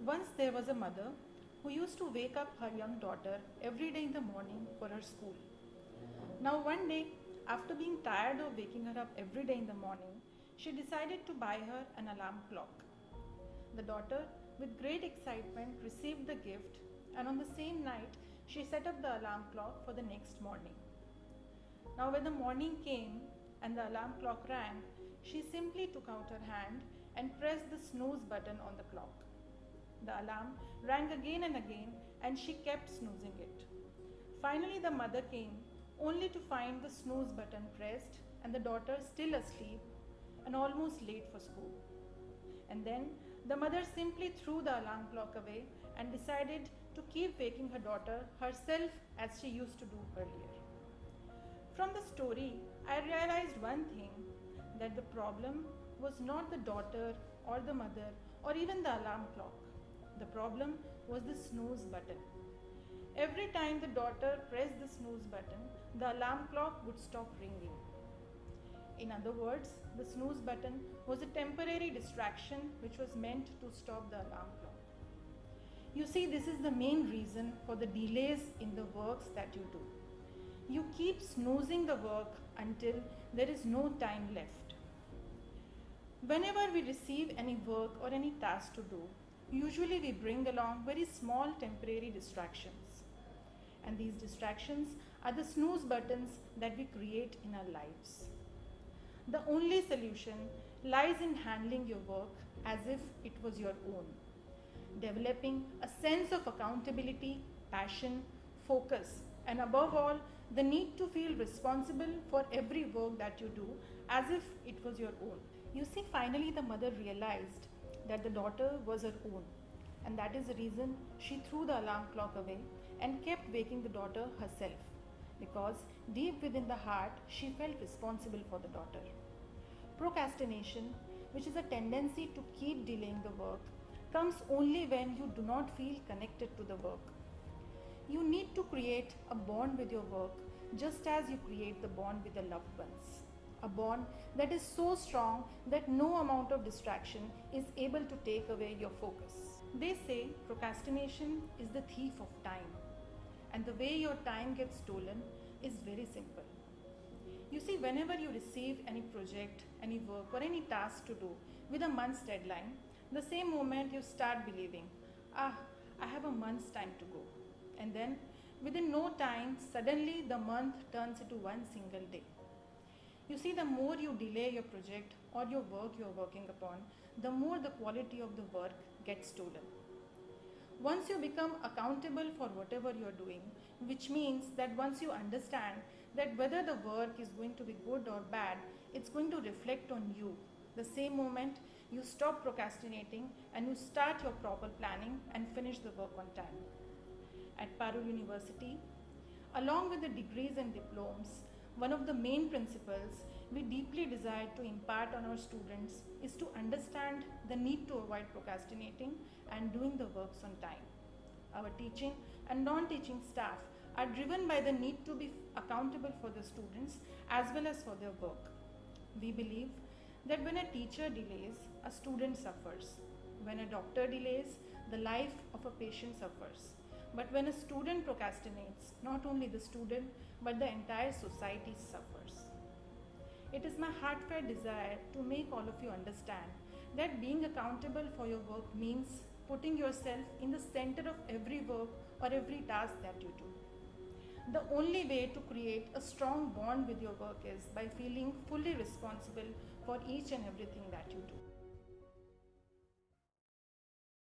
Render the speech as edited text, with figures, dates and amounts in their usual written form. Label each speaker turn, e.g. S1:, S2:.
S1: Once there was a mother who used to wake up her young daughter every day in the morning for her school. Now, one day, after being tired of waking her up every day in the morning, she decided to buy her an alarm clock. The daughter, with great excitement, received the gift, and on the same night, she set up the alarm clock for the next morning. Now, when the morning came and the alarm clock rang, she simply took out her hand and pressed the snooze button on the clock. The alarm rang again and again, and she kept snoozing it. Finally, the mother came, only to find the snooze button pressed and the daughter still asleep and almost late for school. And then the mother simply threw the alarm clock away and decided to keep waking her daughter herself as she used to do earlier. From the story, I realized one thing, that the problem was not the daughter or the mother or even the alarm clock. The problem was the snooze button. Every time the daughter pressed the snooze button, the alarm clock would stop ringing. In other words, the snooze button was a temporary distraction which was meant to stop the alarm clock. You see, this is the main reason for the delays in the works that you do. You keep snoozing the work until there is no time left. Whenever we receive any work or any task to do, usually we bring along very small temporary distractions. And these distractions are the snooze buttons that we create in our lives. The only solution lies in handling your work as if it was your own. Developing a sense of accountability, passion, focus, and above all, the need to feel responsible for every work that you do as if it was your own. You see, finally the mother realized that the daughter was her own, and that is the reason she threw the alarm clock away and kept waking the daughter herself, because deep within the heart she felt responsible for the daughter. Procrastination, which is a tendency to keep delaying the work, comes only when you do not feel connected to the work. You need to create a bond with your work just as you create the bond with your loved ones. A bond that is so strong that no amount of distraction is able to take away your focus. They say procrastination is the thief of time, and the way your time gets stolen is very simple. You see, whenever you receive any project, any work, or any task to do with a month's deadline, the same moment you start believing, I have a month's time to go. And then within no time, suddenly the month turns into one single day. You see, the more you delay your project or your work you are working upon, the more the quality of the work gets stolen. Once you become accountable for whatever you are doing, which means that once you understand that whether the work is going to be good or bad, it's going to reflect on you. The same moment you stop procrastinating and you start your proper planning and finish the work on time. At Parul University, along with the degrees and diplomas, one of the main principles we deeply desire to impart on our students is to understand the need to avoid procrastinating and doing the works on time. Our teaching and non-teaching staff are driven by the need to be accountable for the students as well as for their work. We believe that when a teacher delays, a student suffers. When a doctor delays, the life of a patient suffers. But when a student procrastinates, not only the student but the entire society suffers. It is my heartfelt desire to make all of you understand that being accountable for your work means putting yourself in the center of every work or every task that you do. The only way to create a strong bond with your work is by feeling fully responsible for each and everything that you do.